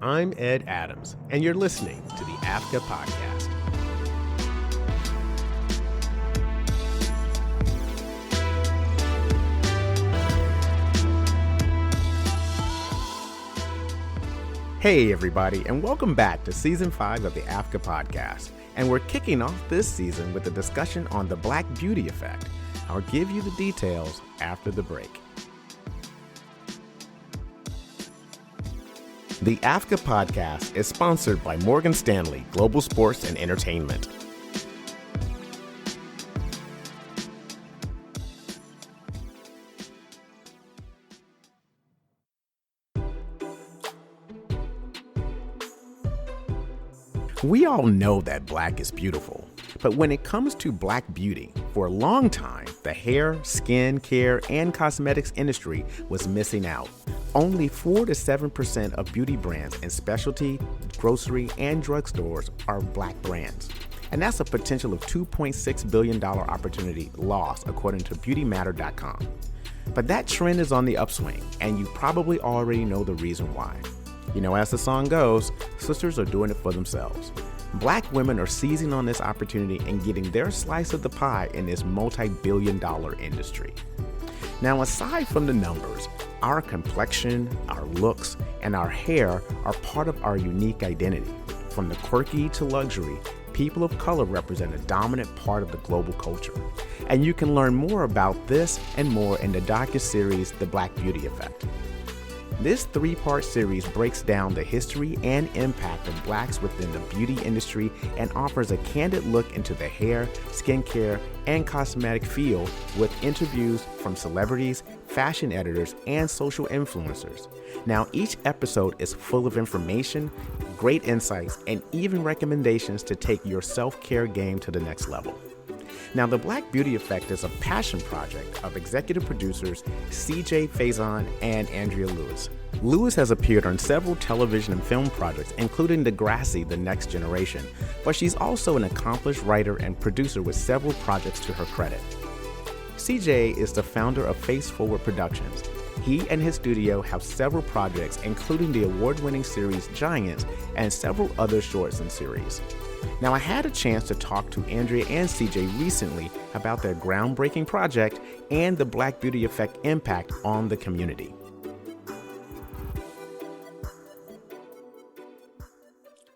I'm Ed Adams, and you're listening to the AAFCA Podcast. Hey, everybody, and welcome back to Season 5 of the AAFCA Podcast. And we're kicking off this season with a discussion on the Black Beauty effect. I'll give you the details after the break. The AAFCA Podcast is sponsored by Morgan Stanley Global Sports and Entertainment. We all know that black is beautiful, but when it comes to black beauty, for a long time, the hair, skin care, and cosmetics industry was missing out. Only 4 to 7% of beauty brands in specialty, grocery, and drugstores are black brands. And that's a potential of $2.6 billion opportunity lost, according to beautymatter.com. But that trend is on the upswing, and you probably already know the reason why. You know, as the song goes, sisters are doing it for themselves. Black women are seizing on this opportunity and getting their slice of the pie in this multi-billion-dollar industry. Now, aside from the numbers, our complexion, our looks, and our hair are part of our unique identity. From the quirky to luxury, people of color represent a dominant part of the global culture. And you can learn more about this and more in the docu-series, The Black Beauty Effect. This 3-part series breaks down the history and impact of blacks within the beauty industry and offers a candid look into the hair, skincare, and cosmetic field with interviews from celebrities, fashion editors, and social influencers. Now, each episode is full of information, great insights, and even recommendations to take your self-care game to the next level. Now, The Black Beauty Effect is a passion project of executive producers CJ Faison and Andrea. Lewis has appeared on several television and film projects, including Degrassi: The Next Generation, but she's also an accomplished writer and producer with several projects to her credit. CJ is the founder of Face Forward Productions. He and his studio have several projects, including the award-winning series Giants and several other shorts and series. Now, I had a chance to talk to Andrea and CJ recently about their groundbreaking project and the Black Beauty Effect impact on the community.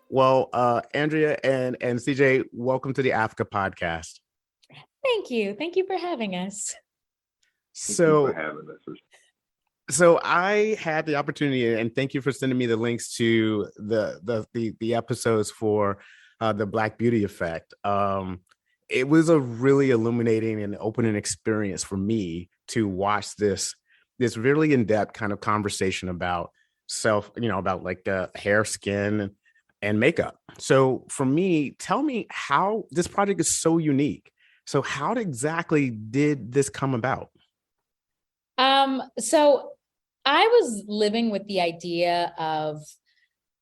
Well, Andrea and CJ, welcome to the AAFCA Podcast. Thank you. Thank you for having us. So I had the opportunity, and thank you for sending me the links to the episodes for the Black Beauty Effect. It was a really illuminating and opening experience for me to watch this really in-depth kind of conversation about about like hair, skin, and makeup. So for me, tell me how this project is so unique. So how exactly did this come about? So I was living with the idea of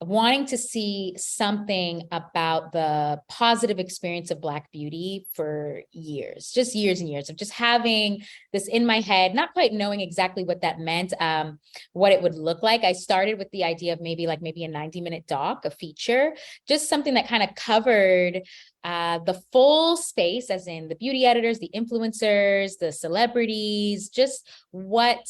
wanting to see something about the positive experience of Black beauty for years, just years and years of just having this in my head, not quite knowing exactly what that meant, what it would look like. I started with the idea of maybe a 90-minute doc, a feature, just something that kind of covered the full space, as in the beauty editors, the influencers, the celebrities, just what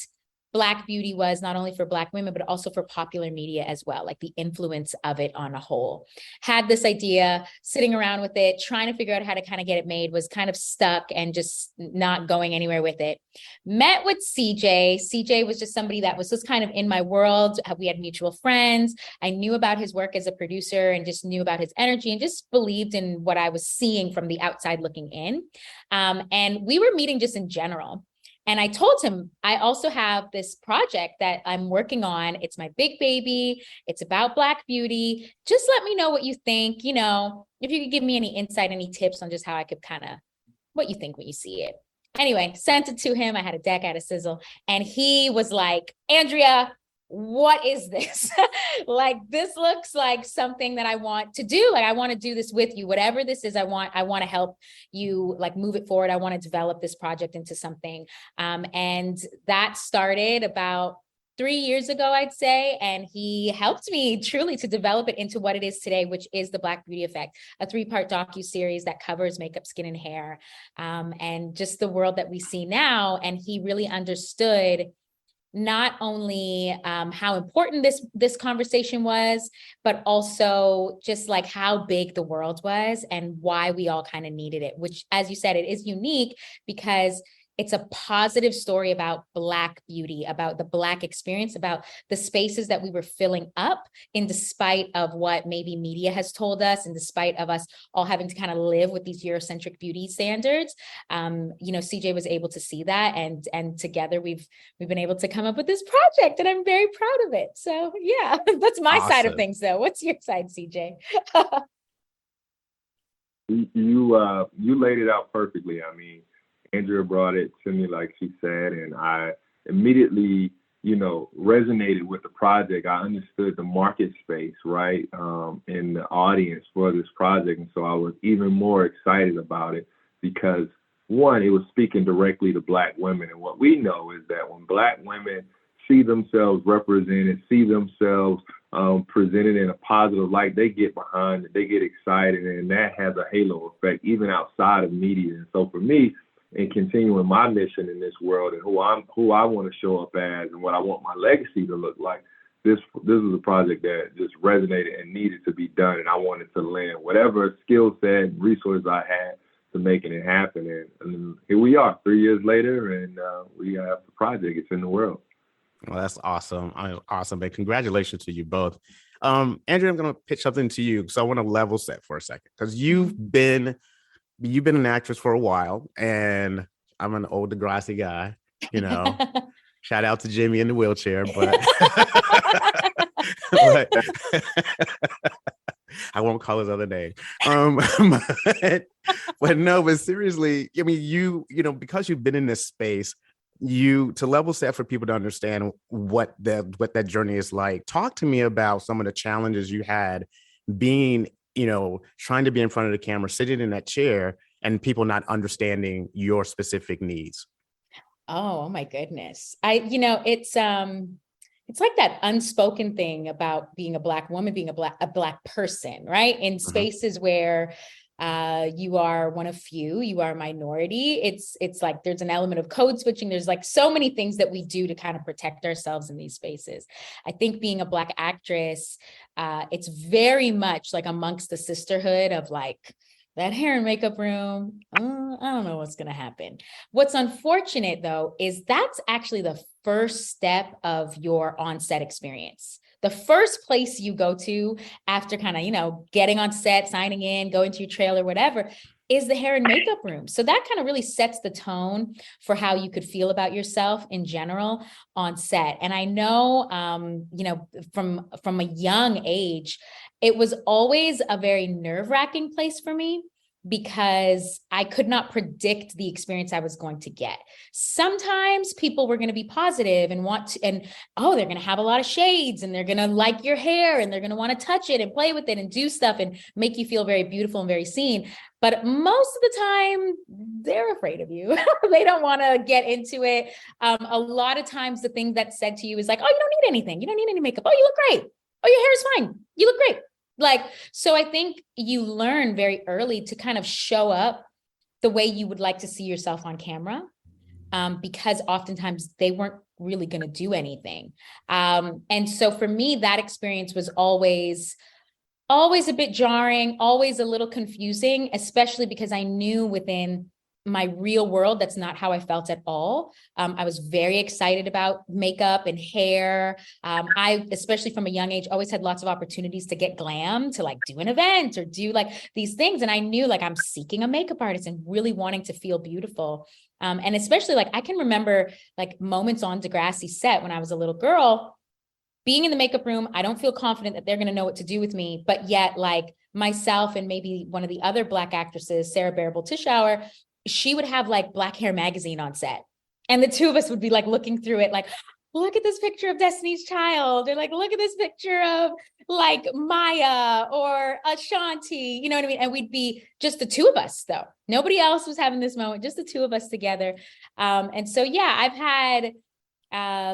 Black beauty was, not only for Black women, but also for popular media as well, like the influence of it on a whole. Had this idea, sitting around with it, trying to figure out how to kind of get it made, was kind of stuck and just not going anywhere with it. Met with CJ. CJ was just somebody that was just kind of in my world. We had mutual friends. I knew about his work as a producer and just knew about his energy and just believed in what I was seeing from the outside looking in. And we were meeting just in general. And I told him, I also have this project that I'm working on. It's my big baby. It's about Black beauty. Just let me know what you think. You know, if you could give me any insight, any tips on just how I could what you think when you see it. Anyway, sent it to him. I had a deck, I had a sizzle. And he was like, Andrea, what is this? Like, this looks like something that I want to do. Like, I want to do this with you. Whatever this is, I want to help you like move it forward. I want to develop this project into something. And that started about 3 years ago, I'd say. And he helped me truly to develop it into what it is today, which is The Black Beauty Effect, a 3-part docu-series that covers makeup, skin, and hair, and just the world that we see now. And he really understood not only how important this conversation was, but also just like how big the world was and why we all kind of needed it, which, as you said, it is unique because it's a positive story about Black beauty, about the Black experience, about the spaces that we were filling up in despite of what maybe media has told us, and despite of us all having to kind of live with these Eurocentric beauty standards. CJ was able to see that, and together we've been able to come up with this project, and I'm very proud of it. So yeah, that's my side of things, though. What's your side, CJ? You laid it out perfectly. I mean, Andrea brought it to me, like she said, and I immediately, resonated with the project. I understood the market space, right, and the audience for this project. And so I was even more excited about it because, one, it was speaking directly to Black women. And what we know is that when Black women see themselves represented, see themselves presented in a positive light, they get behind it, they get excited, and that has a halo effect even outside of media. And so for me, and continuing my mission in this world and who I want to show up as and what I want my legacy to look like, this was a project that just resonated and needed to be done, and I wanted to lend whatever skill set and resources I had to making it happen. And here we are 3 years later, and we have the project. It's in the world. Well, that's awesome. Awesome. But congratulations to you both. Andrea, I'm going to pitch something to you. So I want to level set for a second, because you've been an actress for a while, and I'm an old Degrassi guy, shout out to Jimmy in the wheelchair, but, I won't call his other name. But seriously, I mean, because you've been in this space, to level set for people to understand what that journey is like. Talk to me about some of the challenges you had being, trying to be in front of the camera, sitting in that chair, and people not understanding your specific needs. Oh my goodness. It's like that unspoken thing about being a Black woman, being a black person, right? In spaces where you are one of few, you are a minority. It's like there's an element of code switching. There's like so many things that we do to kind of protect ourselves in these spaces. I think being a Black actress, it's very much like amongst the sisterhood of like that hair and makeup room. I don't know what's going to happen. What's unfortunate, though, is that's actually the first step of your on-set experience. The first place you go to after kind of, getting on set, signing in, going to your trailer, whatever, is the hair and makeup room. So that kind of really sets the tone for how you could feel about yourself in general on set. And I know, from a young age, it was always a very nerve-wracking place for me, because I could not predict the experience I was going to get. Sometimes people were going to be positive and they're going to have a lot of shades, and they're going to like your hair, and they're going to want to touch it and play with it and do stuff and make you feel very beautiful and very seen. But most of the time, they're afraid of you. They don't want to get into it. A lot of times the thing that's said to you is like, oh, you don't need anything. You don't need any makeup. Oh, you look great. Oh, your hair is fine. You look great. So I think you learn very early to kind of show up the way you would like to see yourself on camera, because oftentimes they weren't really going to do anything. And so for me, that experience was always a bit jarring, always a little confusing, especially because I knew within my real world, that's not how I felt at all. I was very excited about makeup and hair. I, especially from a young age, always had lots of opportunities to get glam, to like do an event or do like these things. And I knew like I'm seeking a makeup artist and really wanting to feel beautiful. And especially like I can remember like moments on Degrassi set when I was a little girl, being in the makeup room. I don't feel confident that they're going to know what to do with me, but yet like myself and maybe one of the other Black actresses, Sarah Bearable-Tischauer, she would have like Black Hair magazine on set. And the two of us would be like looking through it, like, look at this picture of Destiny's Child, or like, look at this picture of like Maya or Ashanti, you know what I mean? And we'd be just the two of us though. Nobody else was having this moment, just the two of us together. And so, yeah, I've had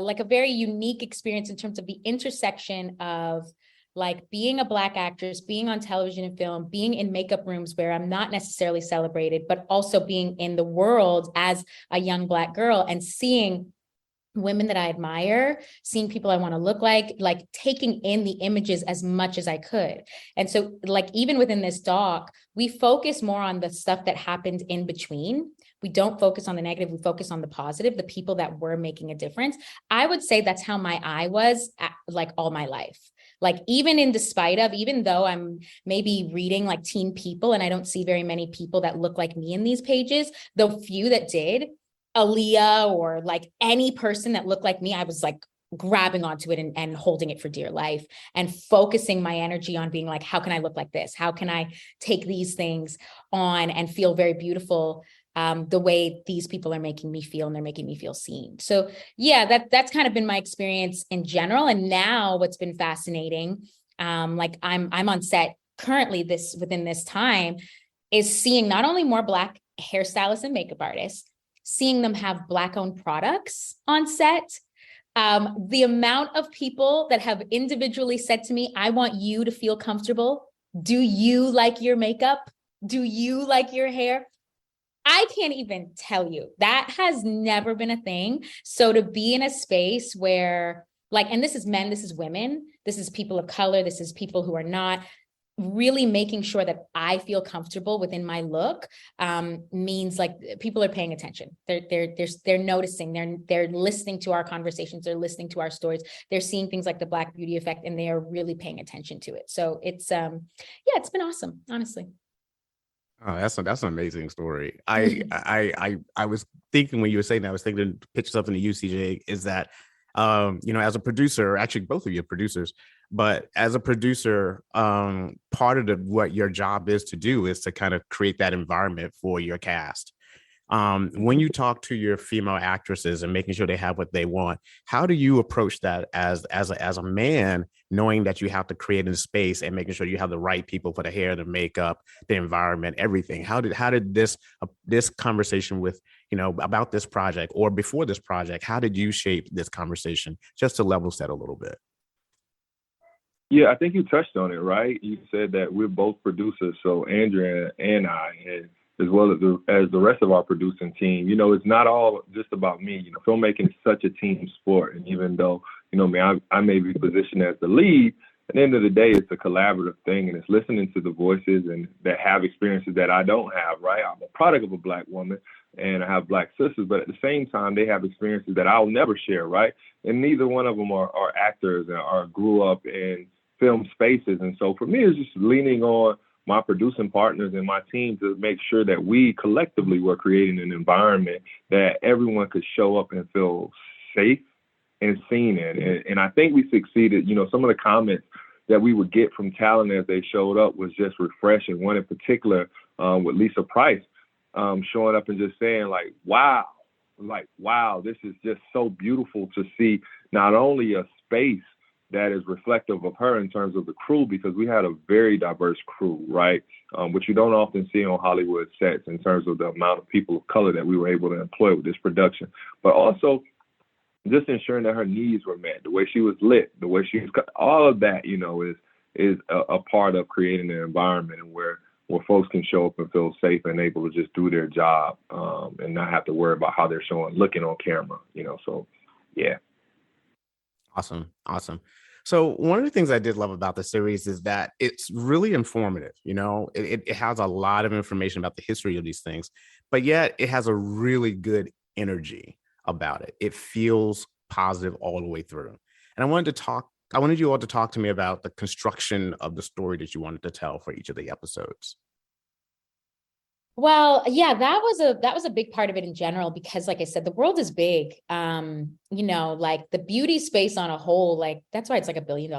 like a very unique experience in terms of the intersection of like being a Black actress, being on television and film, being in makeup rooms where I'm not necessarily celebrated, but also being in the world as a young Black girl and seeing women that I admire, seeing people I want to look like taking in the images as much as I could. And so like, even within this doc, we focus more on the stuff that happened in between. We don't focus on the negative, we focus on the positive, the people that were making a difference. I would say that's how my eye was like all my life. Like even though I'm maybe reading like teen people and I don't see very many people that look like me in these pages, the few that did, Aaliyah or like any person that looked like me, I was like grabbing onto it and holding it for dear life and focusing my energy on being like, how can I look like this? How can I take these things on and feel very beautiful the way these people are making me feel, and they're making me feel seen. So yeah, that's kind of been my experience in general. And now what's been fascinating, like I'm on set currently within this time, is seeing not only more Black hairstylists and makeup artists, seeing them have Black-owned products on set. The amount of people that have individually said to me, I want you to feel comfortable. Do you like your makeup? Do you like your hair? I can't even tell you. That has never been a thing. So to be in a space where like, and this is men, this is women, this is people of color, this is people who are not, really making sure that I feel comfortable within my look means like people are paying attention. They're noticing, they're listening to our conversations, they're listening to our stories, they're seeing things like the Black beauty effect, and they are really paying attention to it. So it's it's been awesome, honestly. Oh, that's an amazing story. I was thinking when you were saying that, I was thinking to pitch something to you, CJ, is that as a producer, actually both of you are producers, but as a producer, part of what your job is to do is to kind of create that environment for your cast. When you talk to your female actresses and making sure they have what they want, how do you approach that as a man, knowing that you have to create a space and making sure you have the right people for the hair, the makeup, the environment, everything? How did this conversation with, about this project or before this project, how did you shape this conversation, just to level set a little bit? Yeah, I think you touched on it, right? You said that we're both producers, so Andrea and I, and as well as the rest of our producing team. It's not all just about me. Filmmaking is such a team sport, and even though I may be positioned as the lead, at the end of the day, it's a collaborative thing, and it's listening to the voices and that have experiences that I don't have. Right? I'm a product of a Black woman, and I have Black sisters, but at the same time, they have experiences that I'll never share. Right? And neither one of them are actors or grew up in film spaces, and so for me, it's just leaning on my producing partners and my team to make sure that we collectively were creating an environment that everyone could show up and feel safe and seen in. And I think we succeeded. Some of the comments that we would get from talent as they showed up was just refreshing. One in particular with Lisa Price showing up and just saying wow, this is just so beautiful to see not only a space that is reflective of her in terms of the crew, because we had a very diverse crew, right? Which you don't often see on Hollywood sets in terms of the amount of people of color that we were able to employ with this production. But also just ensuring that her needs were met, the way she was lit, the way she was, all of that, is a part of creating an environment and where folks can show up and feel safe and able to just do their job and not have to worry about how they're looking on camera, so yeah. Awesome. So one of the things I did love about the series is that it's really informative. It has a lot of information about the history of these things, but yet it has a really good energy about it. It feels positive all the way through. And I wanted you all to talk to me about the construction of the story that you wanted to tell for each of the episodes. Well, yeah, that was a big part of it in general, because like I said, the world is big. Like the beauty space on a whole, like that's why it's like $1 billion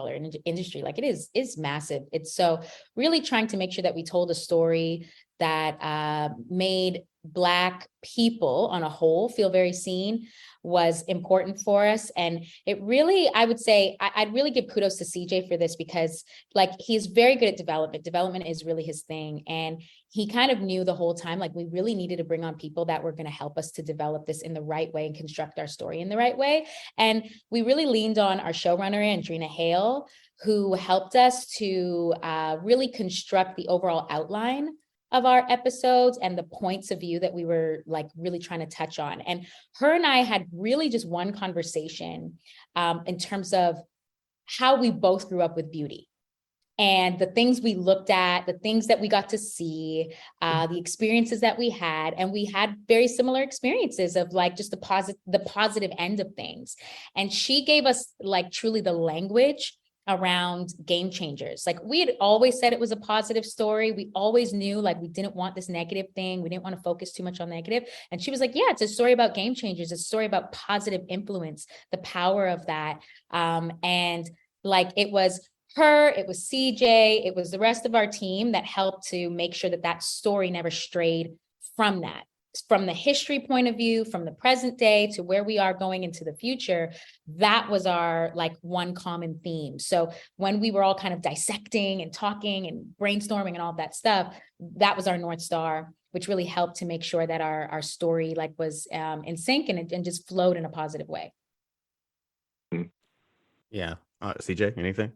industry. Like it is massive. It's so really trying to make sure that we told a story that made Black people on a whole feel very seen, was important for us. And it really, I would say, I'd really give kudos to CJ for this, because like, he's very good at development. Development is really his thing. And he kind of knew the whole time, like, we really needed to bring on people that were going to help us to develop this in the right way and construct our story in the right way. And we really leaned on our showrunner, Andrea Hale, who helped us to really construct the overall outline of our episodes and the points of view that we were like really trying to touch on. And her and I had really just one conversation in terms of how we both grew up with beauty. And the things we looked at, the things that we got to see, the experiences that we had, and we had very similar experiences of like just the positive end of things. And she gave us like truly the language around game changers. Like, we had always said it was a positive story. We always knew like we didn't want this negative thing. We didn't want to focus too much on negative. And she was like, yeah, it's a story about game changers. It's a story about positive influence, the power of that. And like, it was her, it was CJ, it was the rest of our team that helped to make sure that that story never strayed from that. From the history point of view, from the present day to where we are going into the future, that was our like one common theme. So when we were all kind of dissecting and talking and brainstorming and all that stuff, that was our North Star, which really helped to make sure that our story like was in sync and just flowed in a positive way. Yeah. CJ, anything?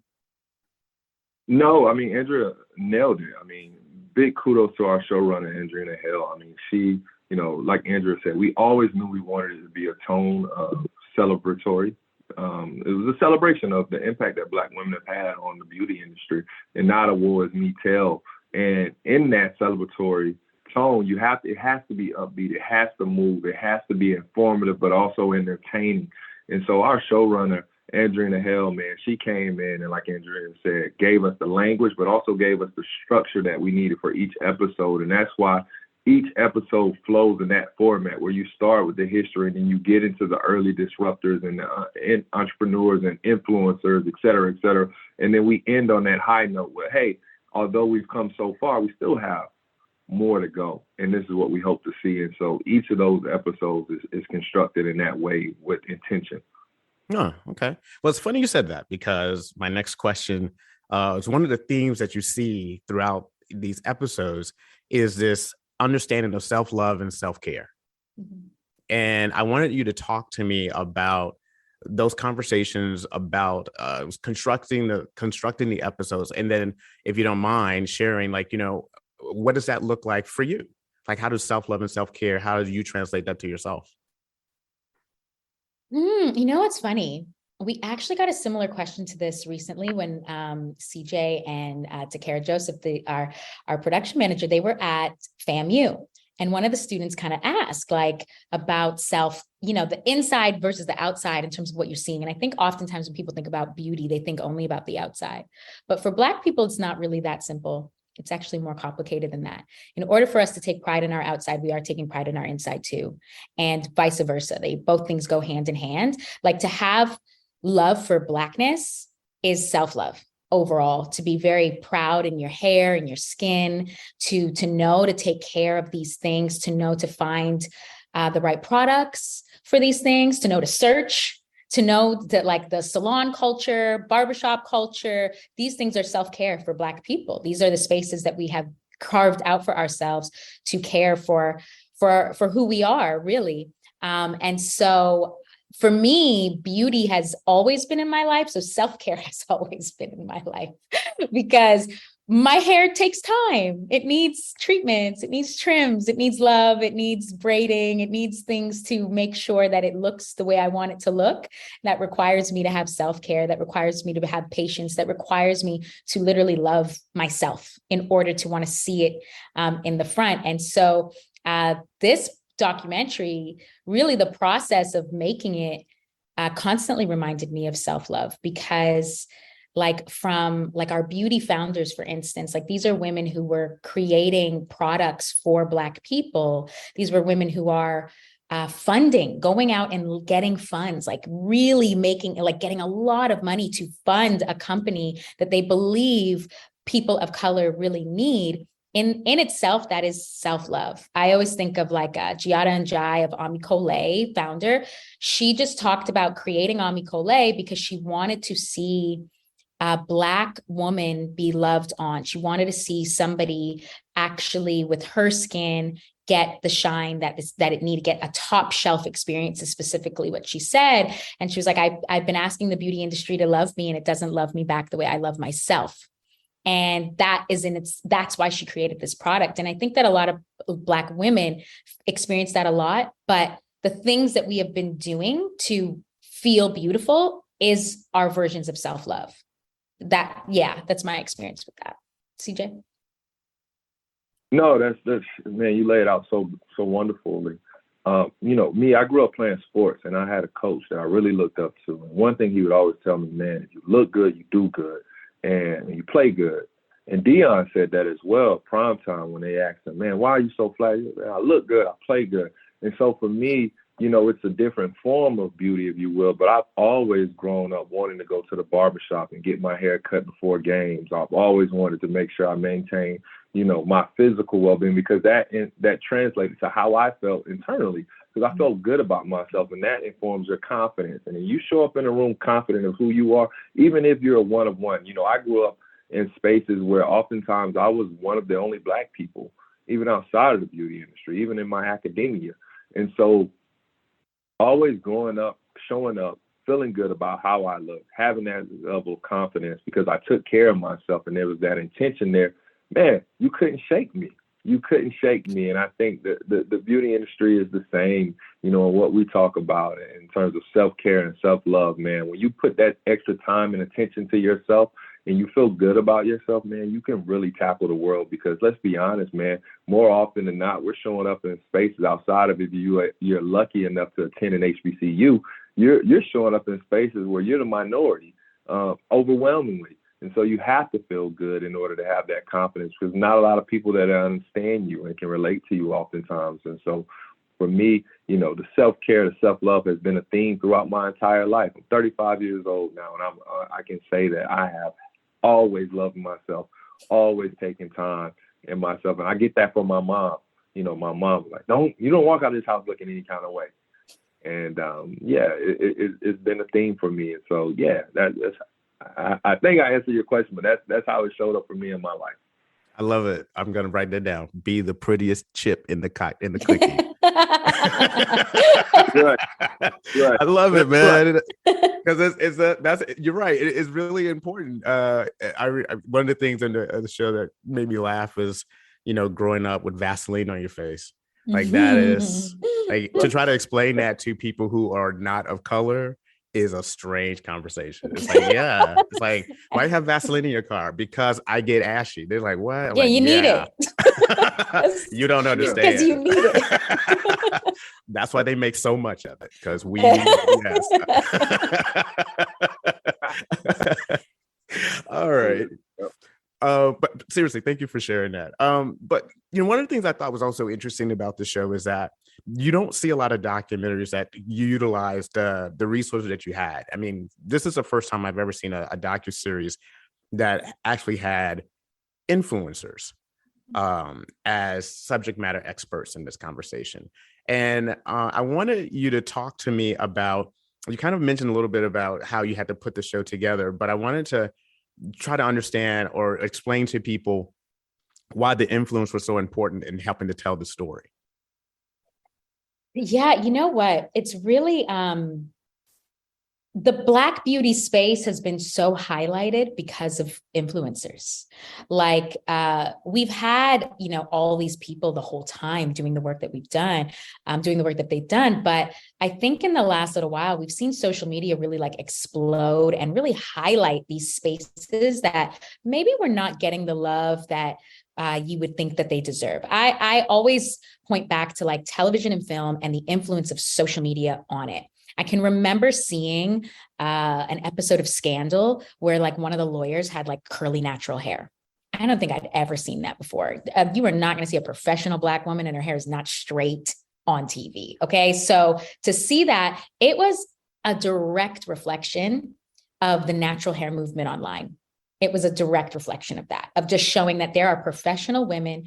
No, I mean, Andrea nailed it. I mean, big kudos to our showrunner, Andrea Hale. I mean, she, you know, like Andrea said, we always knew we wanted it to be a tone of celebratory. It was a celebration of the impact that Black women have had on the beauty industry, and not a war as me tell. And in that celebratory tone, it has to be upbeat, it has to move, it has to be informative, but also entertaining. And so our showrunner, Andrea Hale, man, she came in and, like Andrea said, gave us the language, but also gave us the structure that we needed for each episode. And that's why each episode flows in that format, where you start with the history and then you get into the early disruptors and entrepreneurs and influencers, et cetera, et cetera. And then we end on that high note where, hey, although we've come so far, we still have more to go. And this is what we hope to see. And so each of those episodes is constructed in that way with intention. Oh, okay. Well, it's funny you said that, because my next question is one of the themes that you see throughout these episodes is this understanding of self-love and self-care. Mm-hmm. And I wanted you to talk to me about those conversations, about constructing the episodes. And then, if you don't mind sharing, like, you know, what does that look like for you? Like, how does self-love and self-care, how do you translate that to yourself? You know, it's funny. We actually got a similar question to this recently when CJ and Takara Joseph, our production manager, they were at FAMU. And one of the students kind of asked like about self, you know, the inside versus the outside in terms of what you're seeing. And I think oftentimes when people think about beauty, they think only about the outside. But for Black people, it's not really that simple. It's actually more complicated than that. In order for us to take pride in our outside, we are taking pride in our inside too, and vice versa. Both things go hand in hand. Like, to have love for Blackness is self-love overall, to be very proud in your hair and your skin, to know to take care of these things, to know to find the right products for these things, to know to search, to know that like the salon culture, barbershop culture, these things are self-care for Black people. These are the spaces that we have carved out for ourselves to care for who we are, really. And so for me, beauty has always been in my life. So self-care has always been in my life because my hair takes time. It needs treatments, it needs trims, it needs love, it needs braiding, it needs things to make sure that it looks the way I want it to look. That requires me to have self-care, that requires me to have patience, that requires me to literally love myself in order to want to see it in the front. And so this documentary, really the process of making it constantly reminded me of self-love, because like from like our beauty founders, for instance, like these are women who were creating products for Black people. These were women who are funding, going out and getting funds, like really getting a lot of money to fund a company that they believe people of color really need in itself, that is self-love. I always think of like Giada Njai of Ami Collet, founder. She just talked about creating Ami Collet because she wanted to see a Black woman be loved on. She wanted to see somebody actually with her skin get the shine that it needed, get a top shelf experience is specifically what she said. And she was like, I've been asking the beauty industry to love me and it doesn't love me back the way I love myself. And that's why she created this product. And I think that a lot of Black women experience that a lot, but the things that we have been doing to feel beautiful is our versions of self-love. That's my experience with that. CJ? No, that's man, you lay it out so wonderfully. Me, I grew up playing sports, and I had a coach that I really looked up to. And one thing he would always tell me, man, if you look good, you do good, and you play good. And Dion said that as well, prime time, when they asked him, man, why are you so flat? I look good, I play good. And so for me, it's a different form of beauty, if you will, but I've always grown up wanting to go to the barbershop and get my hair cut before games. I've always wanted to make sure I maintain, my physical well-being, because that translated to how I felt internally, because I felt good about myself, and that informs your confidence. And you show up in a room confident of who you are, even if you're a one of one. I grew up in spaces where oftentimes I was one of the only Black people, even outside of the beauty industry, even in my academia. And so always growing up, showing up, feeling good about how I look, having that level of confidence because I took care of myself and there was that intention there. Man, you couldn't shake me. You couldn't shake me. And I think that the beauty industry is the same, what we talk about in terms of self-care and self-love, man. When you put that extra time and attention to yourself and you feel good about yourself, man, you can really tackle the world, because let's be honest, man, more often than not, we're showing up in spaces outside of it. You're lucky enough to attend an HBCU. You're showing up in spaces where you're the minority, overwhelmingly. And so you have to feel good in order to have that confidence, because not a lot of people that understand you and can relate to you oftentimes. And so for me, the self-care, the self-love has been a theme throughout my entire life. I'm 35 years old now, and I can say that I have always loved myself, always taking time in myself. And I get that from my mom. My mom was like, you don't walk out of this house looking any kind of way. And it's been a theme for me. And so, I think I answered your question, but that's how it showed up for me in my life. I love it. I'm gonna write that down. Be the prettiest chip in the cookie. Right. I love it, man. Because you're right. It's really important. One of the things in the show that made me laugh was, growing up with Vaseline on your face. Like that is like, to try to explain that to people who are not of color is a strange conversation. It's like, it's like, why you have Vaseline in your car? Because I get ashy. They're like, what? I'm like, you need it. You don't understand. Because you need it. That's why they make so much of it, because we need it. Yes. All right. But seriously, thank you for sharing that. But one of the things I thought was also interesting about the show is that you don't see a lot of documentaries that utilized the resources that you had. I mean, this is the first time I've ever seen a docu-series that actually had influencers as subject matter experts in this conversation. And I wanted you to talk to me about, you kind of mentioned a little bit about how you had to put the show together, but I wanted to try to understand or explain to people why the influence was so important in helping to tell the story. Yeah, you know what? It's really, the Black beauty space has been so highlighted because of influencers. Like we've had, all these people the whole time doing the work that we've done, doing the work that they've done. But I think in the last little while, we've seen social media really like explode and really highlight these spaces that maybe we're not getting the love that you would think that they deserve. I always point back to like television and film and the influence of social media on it. I can remember seeing an episode of Scandal where like one of the lawyers had like curly natural hair. I don't think I'd ever seen that before. You are not going to see a professional Black woman and her hair is not straight on TV. Okay. So to see that, it was a direct reflection of the natural hair movement online. it was a direct reflection of that, of just showing that there are professional women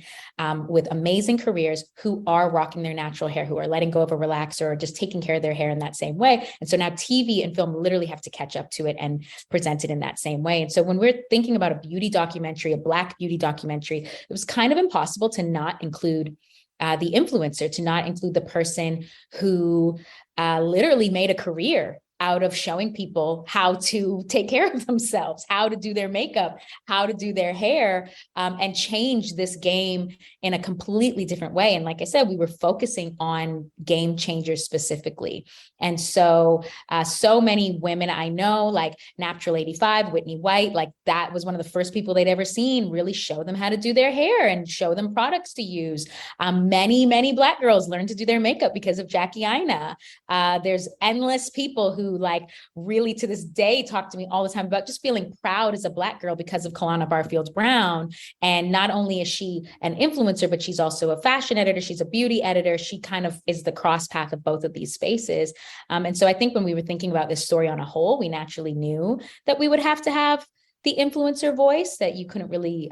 with amazing careers who are rocking their natural hair, who are letting go of a relaxer or just taking care of their hair in that same way. And so now TV and film literally have to catch up to it and present it in that same way. And so when we're thinking about a beauty documentary, a Black beauty documentary, it was kind of impossible to not include the influencer, to not include the person who literally made a career out of showing people how to take care of themselves, how to do their makeup, how to do their hair, and change this game in a completely different way. And like I said, we were focusing on game changers specifically. And so, so many women I know, like Natural 85, Whitney White, like that was one of the first people they'd ever seen really show them how to do their hair and show them products to use. Many Black girls learned to do their makeup because of Jackie Aina. There's endless people who like really to this day talk to me all the time about just feeling proud as a Black girl because of Kalana Barfield Brown. And not only is she an influencer, but she's also a fashion editor. She's a beauty editor. She kind of is the cross path of both of these spaces. And so I think when we were thinking about this story on a whole, we naturally knew that we would have to have the influencer voice, that you couldn't really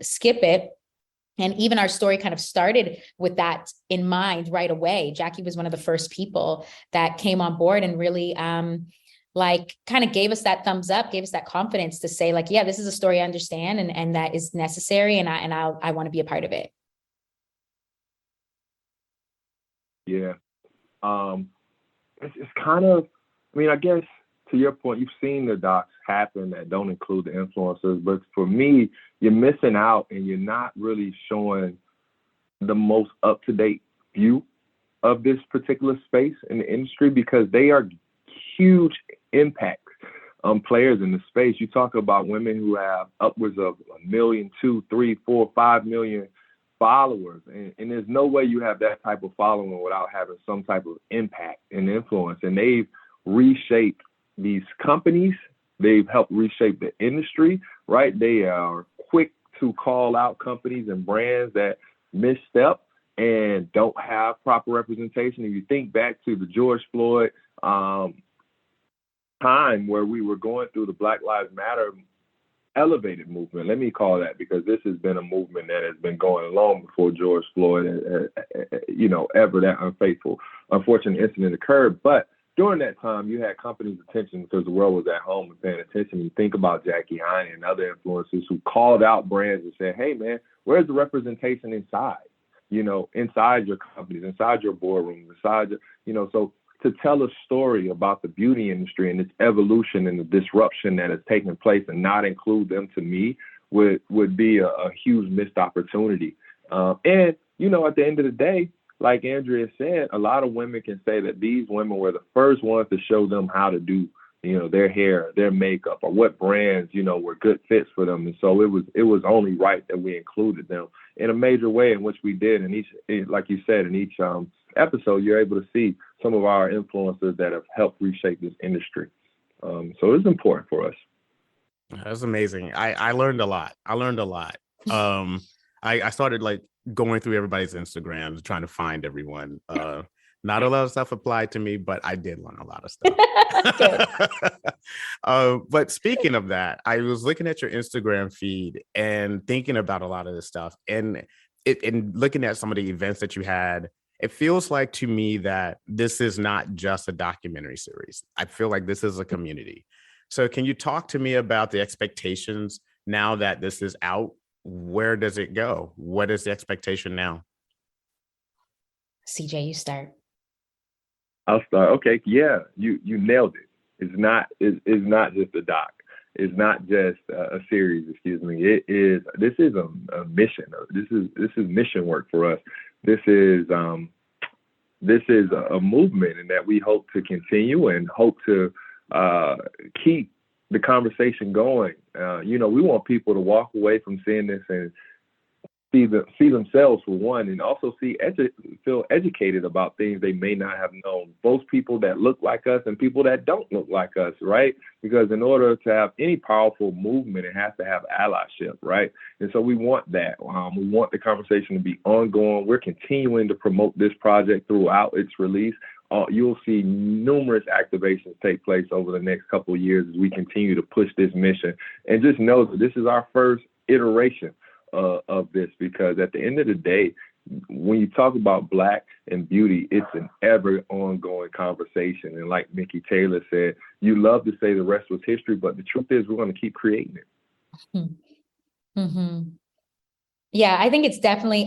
skip it. And even our story kind of started with that in mind right away. Jackie was one of the first people that came on board and really like kind of gave us that thumbs up, gave us that confidence to say like, yeah, this is a story I understand and that is necessary. And I want to be a part of it. Yeah. It's kind of, I mean, I guess to your point, you've seen the docs happen that don't include the influencers, but for me, you're missing out and you're not really showing the most up-to-date view of this particular space in the industry because they are huge impact players in the space. You talk about women who have upwards of 1 million, 2, 3, 4, 5 million followers. And there's no way you have that type of following without having some type of impact and influence. And they've reshaped these companies. They've helped reshape the industry, right? They are quick to call out companies and brands that misstep and don't have proper representation. If you think back to the George Floyd time where we were going through the Black Lives Matter elevated movement, let me call that, because this has been a movement that has been going long before George Floyd, ever that unfortunate incident occurred. But during that time, you had companies' attention because the world was at home and paying attention. You think about Jackie Aina and other influencers who called out brands and said, hey, man, where's the representation inside? Inside your companies, inside your boardrooms, inside your, so to tell a story about the beauty industry and its evolution and the disruption that has taken place and not include them, to me, would be a huge missed opportunity. And at the end of the day, like Andrea said, a lot of women can say that these women were the first ones to show them how to do, their hair, their makeup, or what brands, were good fits for them. And so it was only right that we included them in a major way, in which we did. And like you said, in each episode, you're able to see some of our influencers that have helped reshape this industry. So it's important for us. That's amazing. I learned a lot. I started like going through everybody's Instagrams, trying to find everyone. Not a lot of stuff applied to me, but I did learn a lot of stuff. But speaking of that, I was looking at your Instagram feed and thinking about a lot of this stuff, and looking at some of the events that you had. It feels like to me that this is not just a documentary series. I feel like this is a community. So can you talk to me about the expectations now that this is out? Where does it go? What is the expectation now? CJ, you start. I'll start. Okay. Yeah, you nailed it. It's not just a doc. It's not just a series, excuse me. This is a mission. This is mission work for us. This is a movement, and that we hope to continue and hope to keep the conversation going. We want people to walk away from seeing this and see themselves, for one, and also feel educated about things they may not have known. Both people that look like us and people that don't look like us, right? Because in order to have any powerful movement, it has to have allyship, right? And so we want that. We want the conversation to be ongoing. We're continuing to promote this project throughout its release you'll see numerous activations take place over the next couple of years as we continue to push this mission. And just know that this is our first iteration of this, because at the end of the day, when you talk about Black and beauty, it's an ever ongoing conversation. And like Mickey Taylor said, you love to say the rest was history, but the truth is we're going to keep creating it. Mm-hmm. Yeah, I think it's definitely,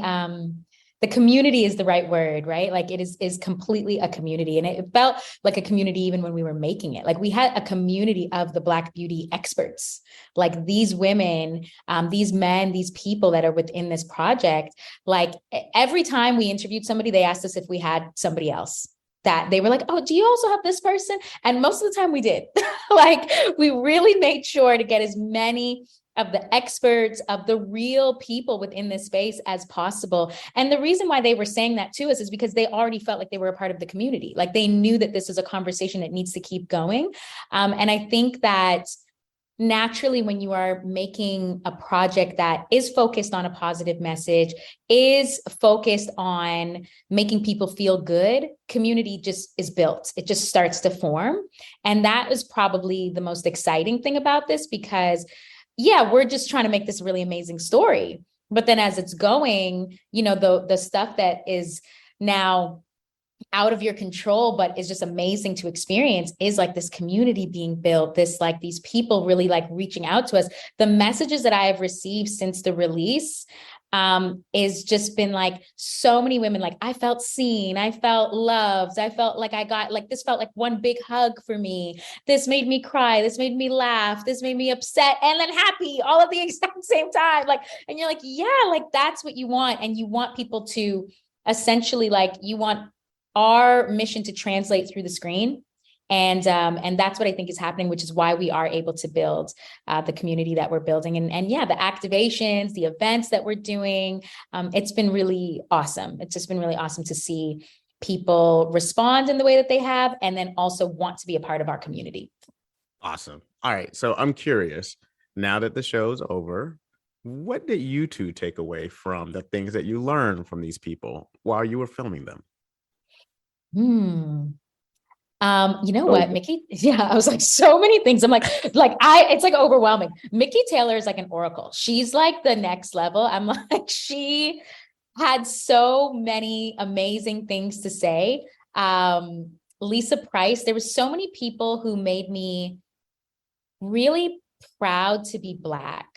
the community is the right word, right? Like it is completely a community. And it felt like a community even when we were making it. Like we had a community of the Black beauty experts, like these women, these men, these people that are within this project. Like every time we interviewed somebody, they asked us if we had somebody else. That they were like, oh, do you also have this person? And most of the time we did. Like we really made sure to get as many of the experts, of the real people within this space as possible. And the reason why they were saying that to us is because they already felt like they were a part of the community. Like they knew that this is a conversation that needs to keep going. And I think that naturally, when you are making a project that is focused on a positive message, is focused on making people feel good, community just is built. It just starts to form. And that is probably the most exciting thing about this, because yeah, we're just trying to make this really amazing story. But then as it's going, you know, the stuff that is now out of your control, but is just amazing to experience, is like this community being built, this like these people really like reaching out to us. The messages that I have received since the release is just been like so many women, like I felt seen, I felt loved, I felt like I got like, this felt like one big hug for me. This made me cry, this made me laugh, this made me upset and then happy all at the exact same time. Like, and you're like, yeah, like that's what you want. And you want people to essentially like, you want our mission to translate through the screen. And that's what I think is happening, which is why we are able to build the community that we're building. And yeah, the activations, the events that we're doing, it's been really awesome. It's just been really awesome to see people respond in the way that they have, and then also want to be a part of our community. Awesome. All right. So I'm curious, now that the show's over, what did you two take away from the things that you learned from these people while you were filming them? You know what, Mickey? Yeah, I was like, so many things. I'm like, it's like overwhelming. Mickey Taylor is like an oracle. She's like the next level. I'm like, she had so many amazing things to say. Lisa Price, there was so many people who made me really proud to be Black.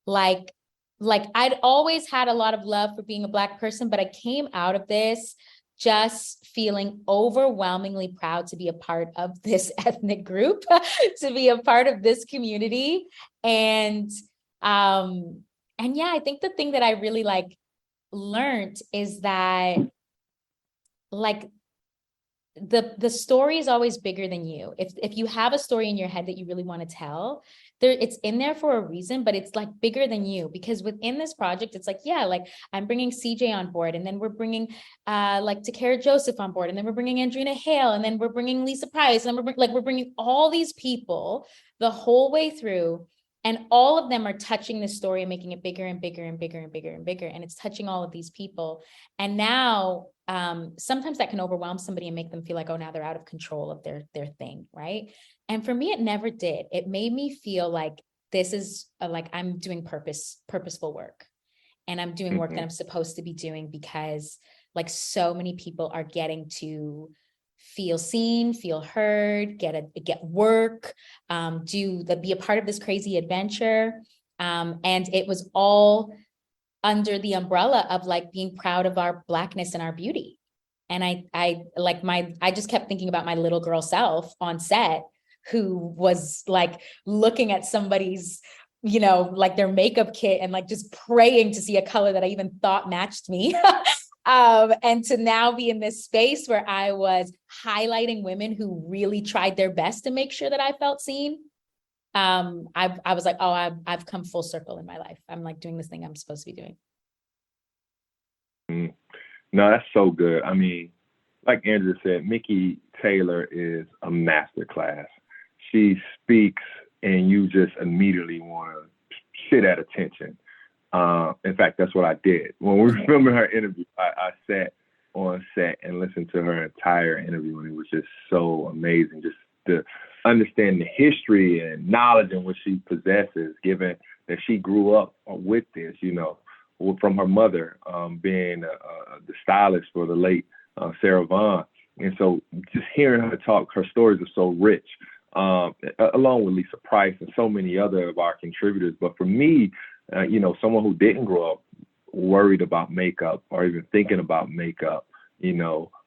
Like I'd always had a lot of love for being a Black person, but I came out of this just feeling overwhelmingly proud to be a part of this ethnic group, to be a part of this community. And yeah, I think the thing that I really like learned is that like the story is always bigger than you. If you have a story in your head that you really want to tell, it's in there for a reason, but it's like bigger than you, because within this project, it's like, yeah, like I'm bringing CJ on board, and then we're bringing like Takara Joseph on board, and then we're bringing Andrea Hale, and then we're bringing Lisa Price, and we're bringing all these people the whole way through. And all of them are touching the story and making it bigger and bigger and bigger and bigger and bigger. And it's touching all of these people. And now sometimes that can overwhelm somebody and make them feel like, oh, now they're out of control of their thing, right? And for me, it never did. It made me feel like this is like I'm doing purposeful work. And I'm doing work that I'm supposed to be doing, because like so many people are getting to feel seen, feel heard, get work, be a part of this crazy adventure. And it was all under the umbrella of like being proud of our Blackness and our beauty. And I just kept thinking about my little girl self on set, who was like looking at somebody's, you know, like their makeup kit and like just praying to see a color that I even thought matched me. And to now be in this space where I was highlighting women who really tried their best to make sure that I felt seen. I was like, oh, I've come full circle in my life. I'm like doing this thing I'm supposed to be doing. No, that's so good. I mean, like Andrea said, Mickey Taylor is a masterclass. She speaks and you just immediately want to sit at attention. In fact, that's what I did. When we were filming her interview, I sat on set and listened to her entire interview, and it was just so amazing just to understand the history and knowledge in which she possesses, given that she grew up with this, from her mother being the stylist for the late Sarah Vaughan. And so just hearing her talk, her stories are so rich, along with Lisa Price and so many other of our contributors. But for me, someone who didn't grow up worried about makeup or even thinking about makeup,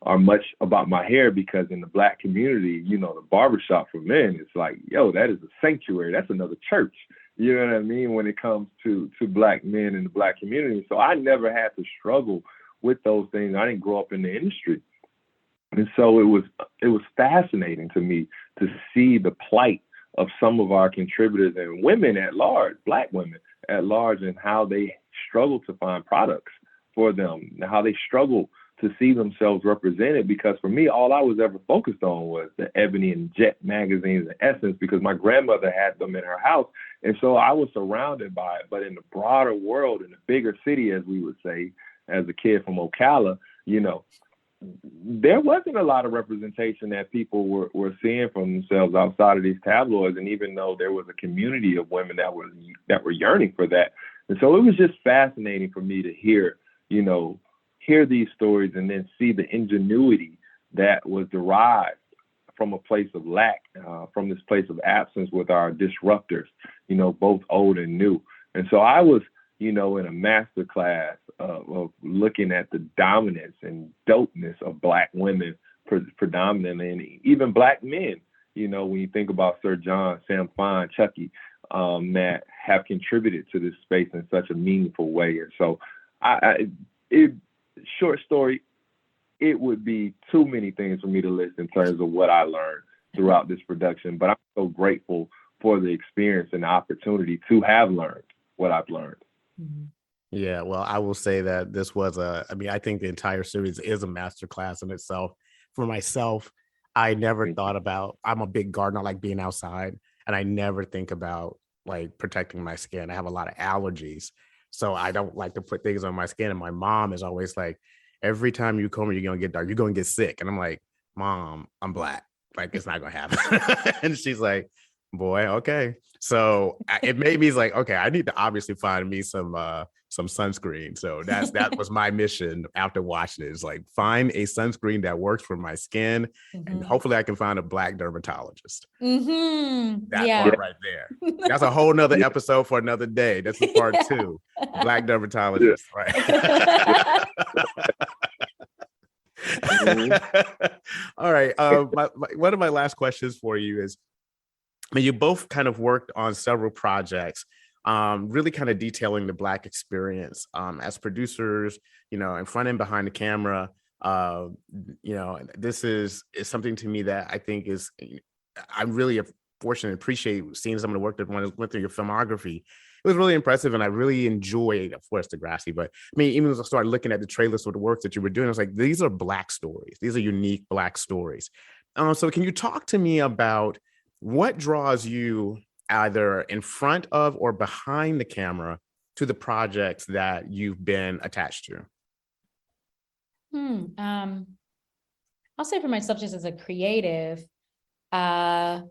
or much about my hair, because in the Black community, the barbershop for men, it's like, yo, that is a sanctuary. That's another church. You know what I mean? When it comes to Black men in the Black community. So I never had to struggle with those things. I didn't grow up in the industry. And so it was fascinating to me to see the plight of some of our contributors and women at large, Black women at large, and how they struggle to find products for them, and how they struggle to see themselves represented. Because for me, all I was ever focused on was the Ebony and Jet magazines and Essence, because my grandmother had them in her house. And so I was surrounded by it. But in the broader world, in the bigger city, as we would say, as a kid from Ocala, there wasn't a lot of representation that people were seeing for themselves outside of these tabloids. And even though there was a community of women that were yearning for that. And so it was just fascinating for me to hear these stories and then see the ingenuity that was derived from a place of lack, from this place of absence with our disruptors, both old and new. And so I was, in a master class of looking at the dominance and dopeness of Black women predominantly, and even Black men, when you think about Sir John, Sam Fine, Chucky, that have contributed to this space in such a meaningful way. And so short story, it would be too many things for me to list in terms of what I learned throughout this production, but I'm so grateful for the experience and the opportunity to have learned what I've learned. Yeah, well, I will say that this was I think the entire series is a masterclass in itself. For myself, I never thought about, I'm a big gardener, I like being outside, and I never think about like protecting my skin. I have a lot of allergies, so I don't like to put things on my skin. And my mom is always like, every time you come here, you're going to get dark, you're going to get sick. And I'm like, Mom, I'm Black. Like, it's not going to happen. And she's like, boy, okay. So it made me like, okay, I need to obviously find me some sunscreen. So that was my mission after watching it, is like find a sunscreen that works for my skin, and hopefully I can find a Black dermatologist. That part right there. That's a whole nother episode for another day. That's the part 2, Black dermatologist, right? All right. One of my last questions for you is, you both kind of worked on several projects, really kind of detailing the Black experience as producers, in front and behind the camera. This is something to me that I think I'm really fortunate and appreciate seeing some of the work that went through your filmography. It was really impressive, and I really enjoyed, of course, Degrassi. But even as I started looking at the trailers for the work that you were doing, I was like, these are Black stories. These are unique Black stories. So can you talk to me about what draws you either in front of or behind the camera to the projects that you've been attached to? I'll say for myself, just as a creative, I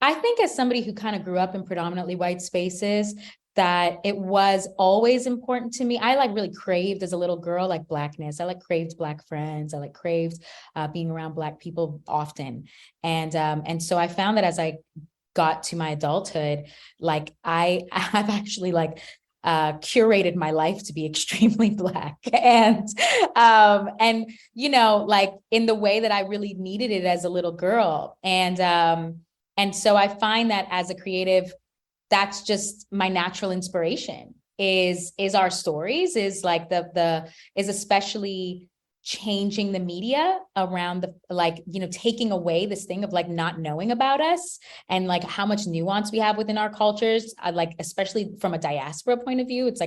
think as somebody who kind of grew up in predominantly white spaces, that it was always important to me. I really craved as a little girl, Blackness. I craved Black friends. I craved being around Black people often. And so I found that as I got to my adulthood, I've actually curated my life to be extremely Black, and in the way that I really needed it as a little girl. And so I find that as a creative, that's just my natural inspiration is our stories, is is especially changing the media around taking away this thing of not knowing about us, and how much nuance we have within our cultures, especially from a diaspora point of view. It's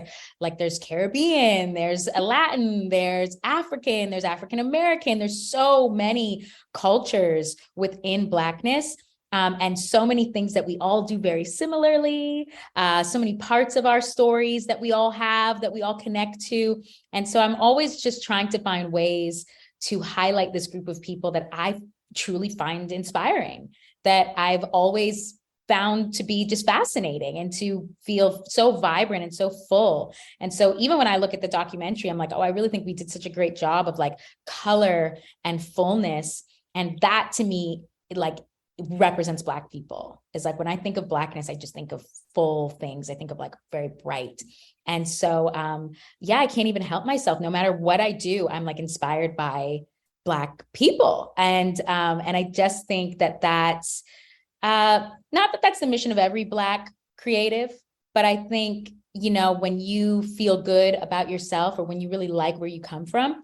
there's Caribbean, there's Latin, there's African American, there's so many cultures within Blackness. And so many things that we all do very similarly, so many parts of our stories that we all have, that we all connect to. And so I'm always just trying to find ways to highlight this group of people that I truly find inspiring, that I've always found to be just fascinating and to feel so vibrant and so full. And so even when I look at the documentary, I'm like, oh, I really think we did such a great job of like color and fullness. And that to me, like, represents Black people. Is like, when I think of Blackness, I just think of full things. I think of like very bright. And so, yeah, I can't even help myself. No matter what I do, I'm like inspired by Black people. And I just think that that's, not that that's the mission of every Black creative, but I think, you know, when you feel good about yourself, or when you really like where you come from,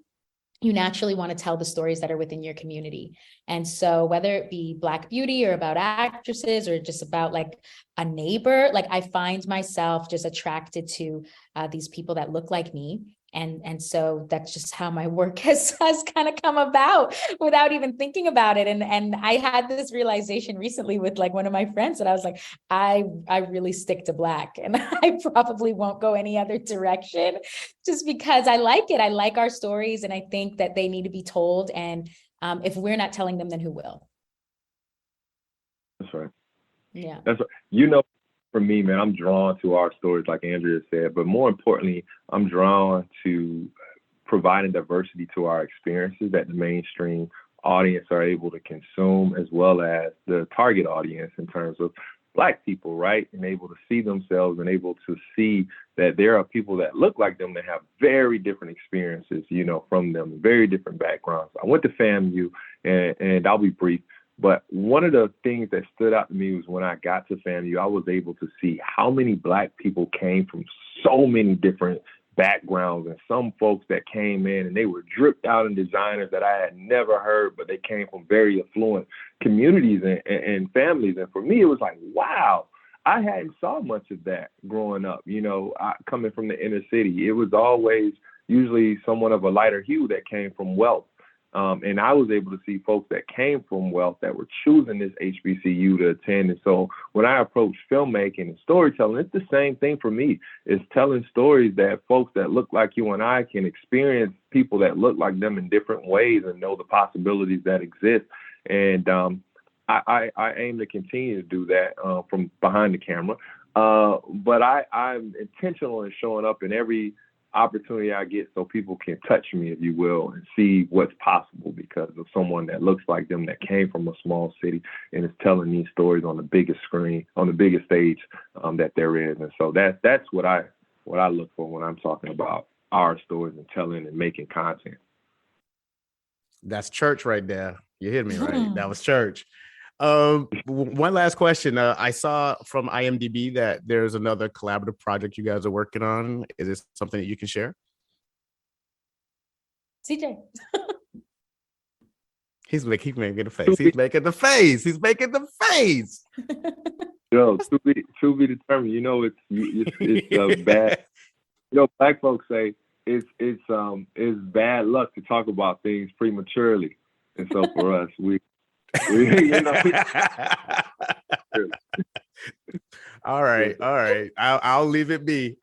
you naturally want to tell the stories that are within your community. And so whether it be Black beauty or about actresses or just about like a neighbor, like I find myself just attracted to these people that look like me. And so that's just how my work has kind of come about without even thinking about it. And I had this realization recently with like one of my friends that I was like, I really stick to Black, and I probably won't go any other direction, just because I like it. I like our stories, and I think that they need to be told. And if we're not telling them, then who will? That's right. Yeah. That's right. You know, for me, man, I'm drawn to our stories, like Andrea said, but more importantly, I'm drawn to providing diversity to our experiences that the mainstream audience are able to consume, as well as the target audience in terms of Black people, right? And able to see themselves and able to see that there are people that look like them that have very different experiences, you know, from them, very different backgrounds. I went to FAMU, and I'll be brief. But one of the things that stood out to me was when I got to FAMU, I was able to see how many Black people came from so many different backgrounds, and some folks that came in and they were dripped out in designers that I had never heard, but they came from very affluent communities and families. And for me, it was like, wow, I hadn't saw much of that growing up. You know, coming from the inner city, it was always usually someone of a lighter hue that came from wealth. And I was able to see folks that came from wealth that were choosing this HBCU to attend. And so when I approach filmmaking and storytelling, it's the same thing for me. It's telling stories that folks that look like you and I can experience people that look like them in different ways and know the possibilities that exist. And I aim to continue to do that from behind the camera. But I'm intentional in showing up in every opportunity I get so people can touch me, if you will, and see what's possible because of someone that looks like them that came from a small city and is telling these stories on the biggest screen, on the biggest stage that there is. And so that's what I look for when I'm talking about our stories and telling and making content. That's church right there. You hear me, right? That was church. One last question. I saw from IMDb that there's another collaborative project you guys are working on. Is this something that you can share? CJ. He's making the face. He's making the face. He's making the face. Yo, to be determined. You know, it's bad. You know, Black folks say it's bad luck to talk about things prematurely, and so for us, All right. I'll leave it be.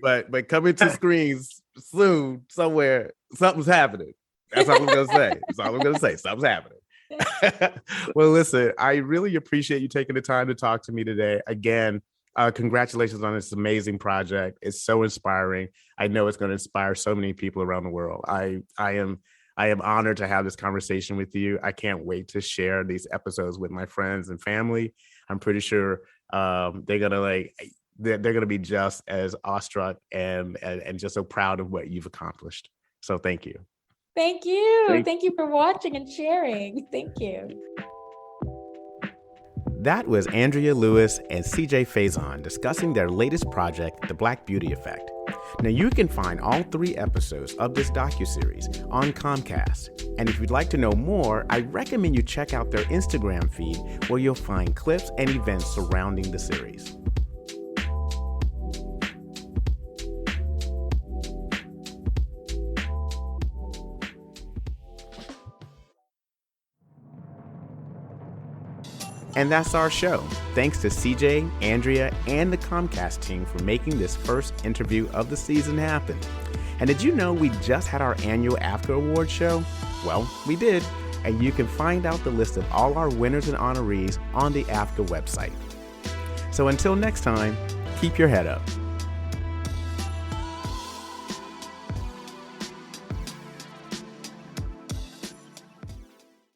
But coming to screens soon, somewhere, something's happening. That's all I'm gonna say. Something's happening. Well, listen, I really appreciate you taking the time to talk to me today. Again, congratulations on this amazing project. It's so inspiring. I know it's going to inspire so many people around the world. I am honored to have this conversation with you. I can't wait to share these episodes with my friends and family. I'm pretty sure they're gonna be just as awestruck and just so proud of what you've accomplished. So thank you. Thank you. Thank you for watching and sharing. Thank you. That was Andrea Lewis and CJ Faison discussing their latest project, The Black Beauty Effect. Now, you can find all 3 episodes of this docu-series on Comcast. And if you'd like to know more, I recommend you check out their Instagram feed where you'll find clips and events surrounding the series. And that's our show. Thanks to CJ, Andrea, and the Comcast team for making this first interview of the season happen. And did you know we just had our annual AAFCA Award show? Well, we did. And you can find out the list of all our winners and honorees on the AAFCA website. So until next time, keep your head up.